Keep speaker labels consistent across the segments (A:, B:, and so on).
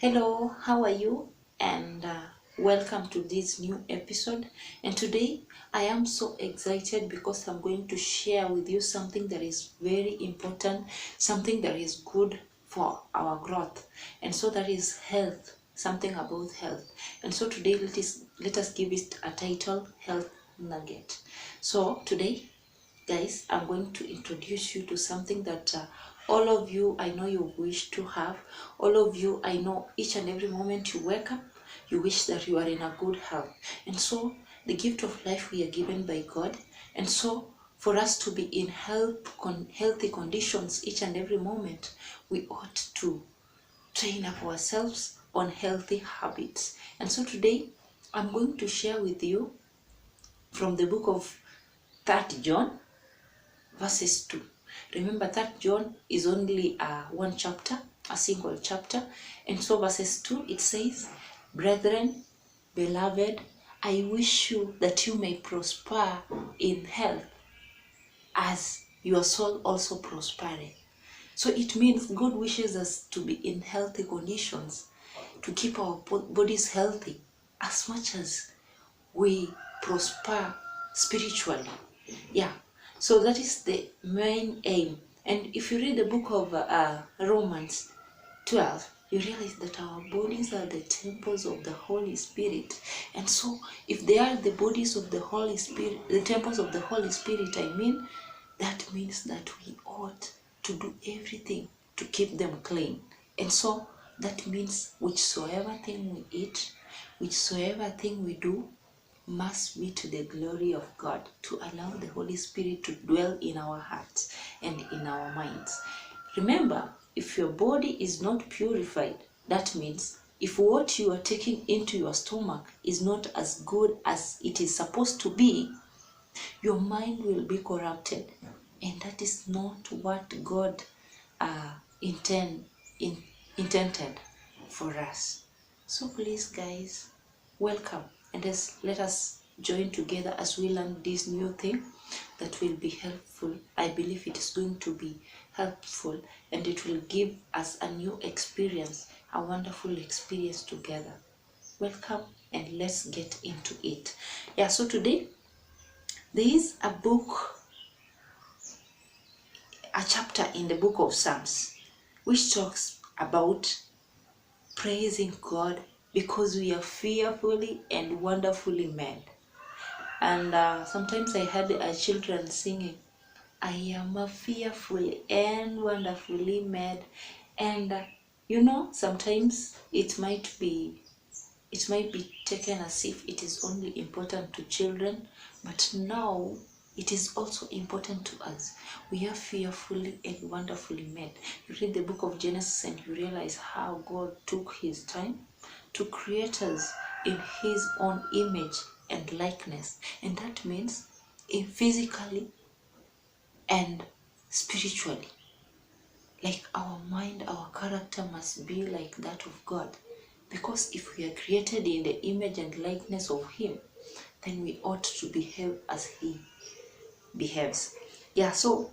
A: Hello, how are you? And welcome to this new episode. And today I am so excited because I'm going to share with you something that is very important, something that is good for our growth. And so that is health, something about health. And so today let us give it a title, Health Nugget. So today, guys, I'm going to introduce you to something that all of you, I know you wish to have. All of you, I know each and every moment you wake up, you wish that you are in a good health. And so the gift of life we are given by God. And so for us to be in healthy conditions each and every moment, we ought to train up ourselves on healthy habits. And so today I'm going to share with you from the book of 3 John verses 2. Remember that John is only one chapter, a single chapter. And so verses 2, it says, "Brethren, beloved, I wish you that you may prosper in health as your soul also prospereth." So it means God wishes us to be in healthy conditions, to keep our bodies healthy as much as we prosper spiritually. Yeah, so that is the main aim. And if you read the book of Romans 12, you realize that our bodies are the temples of the Holy Spirit. And so if they are the bodies of the Holy Spirit, the temples of the Holy Spirit, that means that we ought to do everything to keep them clean. And so that means whichsoever thing we eat, whichsoever thing we do, must be to the glory of God, to allow the Holy Spirit to dwell in our hearts and in our minds. Remember, if your body is not purified, that means if what you are taking into your stomach is not as good as it is supposed to be, your mind will be corrupted. And that is not what God intended for us. So please, guys, welcome, and let us join together as we learn this new thing that will be helpful. I believe it is going to be helpful, and it will give us a new experience, a wonderful experience together. Welcome, and let's get into it. Yeah, so today there is a chapter in the book of Psalms which talks about praising God because we are fearfully and wonderfully made. And sometimes I heard children singing, "I am a fearfully and wonderfully made." And sometimes it might be taken as if it is only important to children, but now it is also important to us. We are fearfully and wonderfully made. You read the book of Genesis and you realize how God took his time to create us in his own image and likeness. And that means in physically and spiritually. Like our mind, our character must be like that of God. Because if we are created in the image and likeness of him, then we ought to behave as he behaves. Yeah, so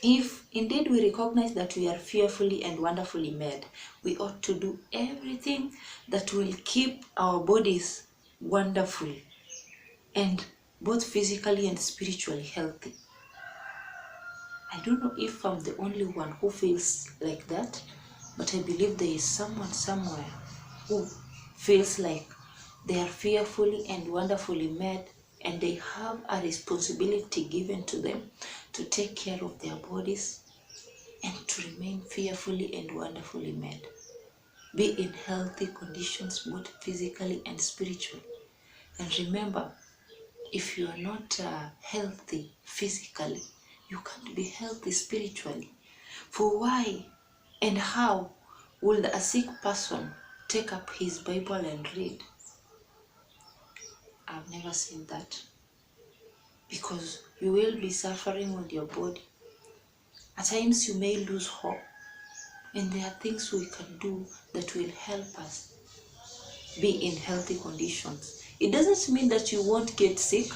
A: if indeed we recognize that we are fearfully and wonderfully made, we ought to do everything that will keep our bodies wonderful and both physically and spiritually healthy. I don't know if I'm the only one who feels like that, but I believe there is someone somewhere who feels like they are fearfully and wonderfully made, and they have a responsibility given to them to take care of their bodies and to remain fearfully and wonderfully made. Be in healthy conditions both physically and spiritually. And remember, if you are not healthy physically, you can't be healthy spiritually. For why and how will a sick person take up his Bible and read? I've never seen that. Because you will be suffering with your body. At times you may lose hope. And there are things we can do that will help us be in healthy conditions. It doesn't mean that you won't get sick.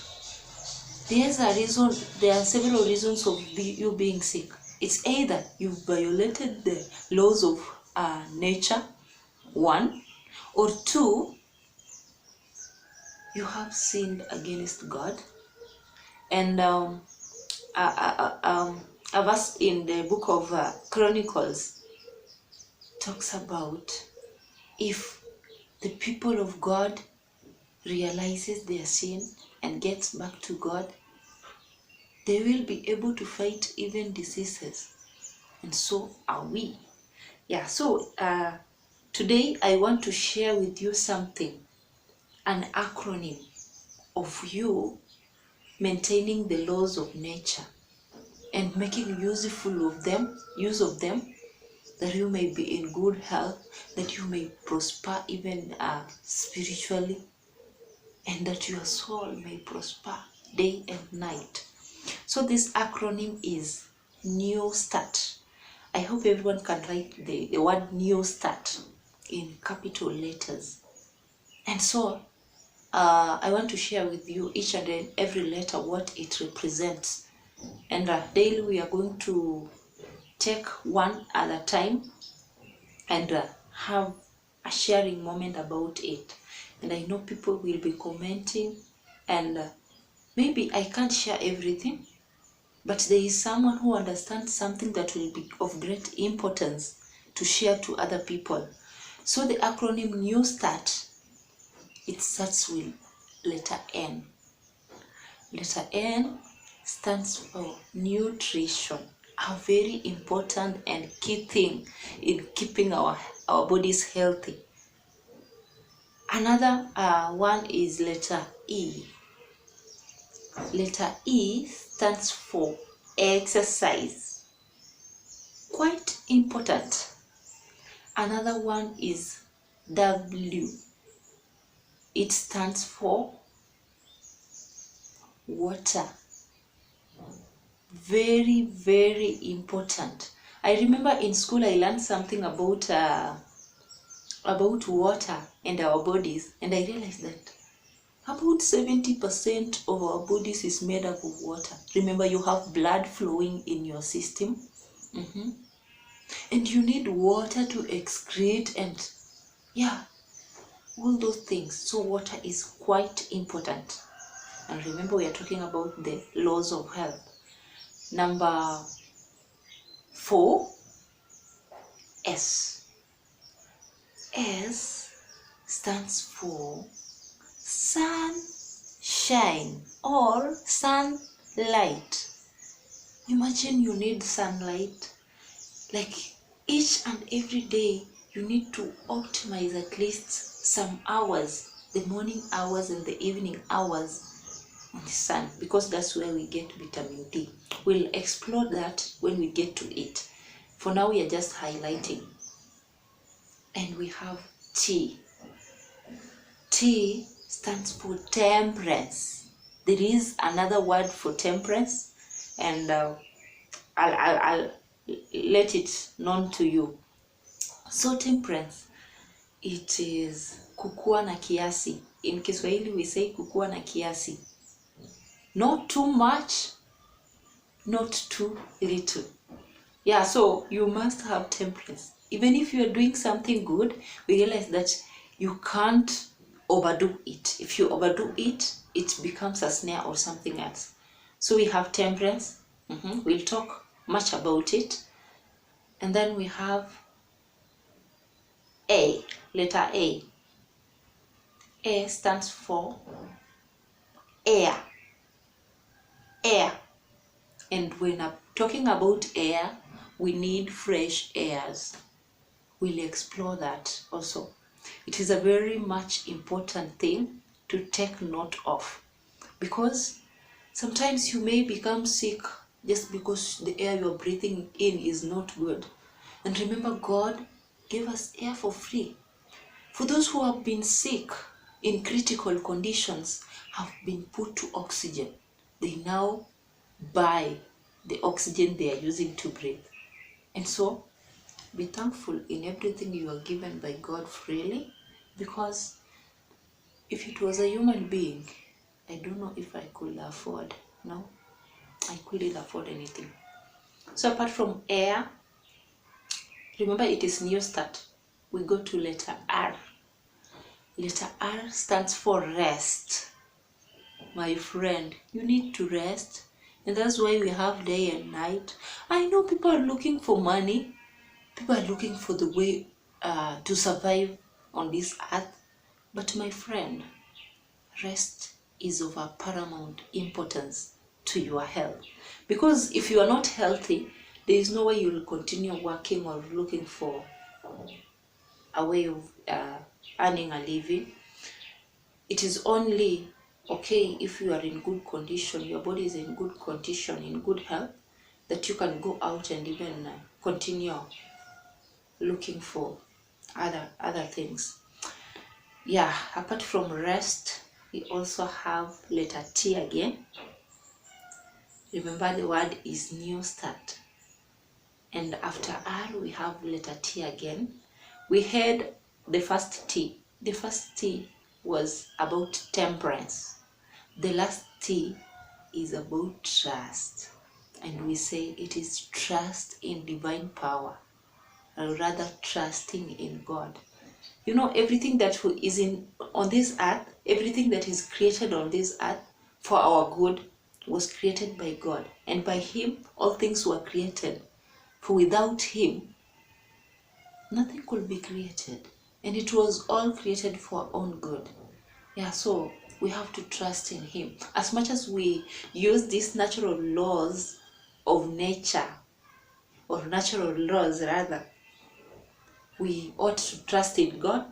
A: There are several reasons of you being sick. It's either you've violated the laws of nature, one, or two, you have sinned against God. And a verse in the book of Chronicles talks about, if the people of God realizes their sin and gets back to God, they will be able to fight even diseases. And so are we. Yeah, so today I want to share with you something, an acronym of you maintaining the laws of nature and making use of them, that you may be in good health, that you may prosper even spiritually, and that your soul may prosper day and night. So this acronym is New Start. I hope everyone can write the word New Start in capital letters. And so I want to share with you each and every letter what it represents. And daily we are going to take one at a time and have a sharing moment about it. And I know people will be commenting, and maybe I can't share everything, but there is someone who understands something that will be of great importance to share to other people. So the acronym New Start, it starts with letter N. Letter N stands for nutrition, a very important and key thing in keeping our bodies healthy. Another one is letter E. Letter E stands for exercise, quite important. Another one is W. It stands for water. Very, very important. I remember in school I learned something about water and our bodies, and I realized that about 70% of our bodies is made up of water. Remember, you have blood flowing in your system, and you need water to excrete and all those things. So water is quite important. And remember, we are talking about the laws of health. Number 4, S. S stands for sunshine or sunlight. Imagine you need sunlight. Like each and every day, you need to optimize at least some hours, the morning hours and the evening hours on the sun, because that's where we get vitamin D. We'll explore that when we get to it. For now, we are just highlighting. And we have T. T stands for temperance. There is another word for temperance, and I'll let it known to you. So temperance, it is kukua na kiasi. In Kiswahili we say kukua na kiasi. Not too much, not too little. Yeah, so you must have temperance. Even if you are doing something good, we realize that you can't overdo it. If you overdo it, it becomes a snare or something else. So we have temperance. We'll talk much about it. And then we have A, letter A. A stands for air. Air. And when I'm talking about air, we need fresh airs. We'll explore that also. It is a very much important thing to take note of, because sometimes you may become sick just because the air you're breathing in is not good. And remember, God gave us air for free. For those who have been sick in critical conditions, have been put to oxygen, they now buy the oxygen they are using to breathe. And so be thankful in everything you are given by God freely, because if it was a human being, I don't know if I could afford. No, I couldn't afford anything. So apart from air, remember, it is new start. we go to letter R. Letter R stands for rest. My friend, you need to rest, and that's why we have day and night. I know people are looking for money, people are looking for the way to survive on this earth, but my friend, rest is of a paramount importance to your health, because if you are not healthy, there is no way you will continue working or looking for a way of earning a living. It is only okay if you are in good condition, your body is in good condition, in good health, that you can go out and even continue looking for other things. Yeah, apart from rest, we also have letter T again. Remember, the word is new start. And after R, we have letter T again. We had the first T. The first T was about temperance. The last T is about trust. And we say it is trust in divine power, or rather trusting in God. You know, everything that is on this earth, everything that is created on this earth for our good was created by God. And by Him, all things were created. For without Him, nothing could be created. And it was all created for our own good. Yeah, so we have to trust in Him. As much as we use these natural laws of nature, or natural laws rather, we ought to trust in God,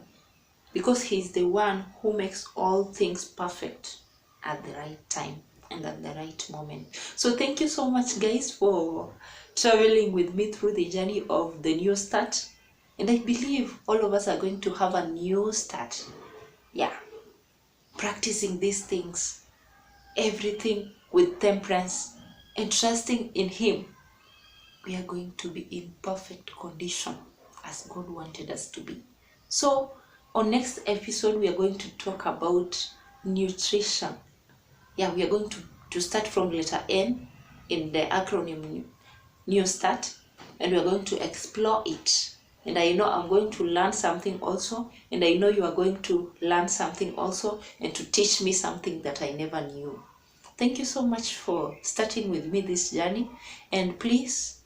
A: because He's the one who makes all things perfect at the right time and at the right moment. So thank you so much, guys, for traveling with me through the journey of the new start. And I believe all of us are going to have a new start. Yeah, practicing these things, everything with temperance and trusting in Him, we are going to be in perfect condition as God wanted us to be. So on next episode, we are going to talk about nutrition. Yeah, we are going to start from letter N in the acronym New Start, and we are going to explore it. And I know I'm going to learn something also, and I know you are going to learn something also, and to teach me something that I never knew. Thank you so much for starting with me this journey, and please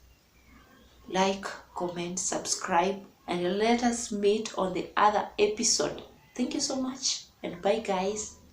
A: like, comment, subscribe, and let us meet on the other episode. Thank you so much, and bye, guys.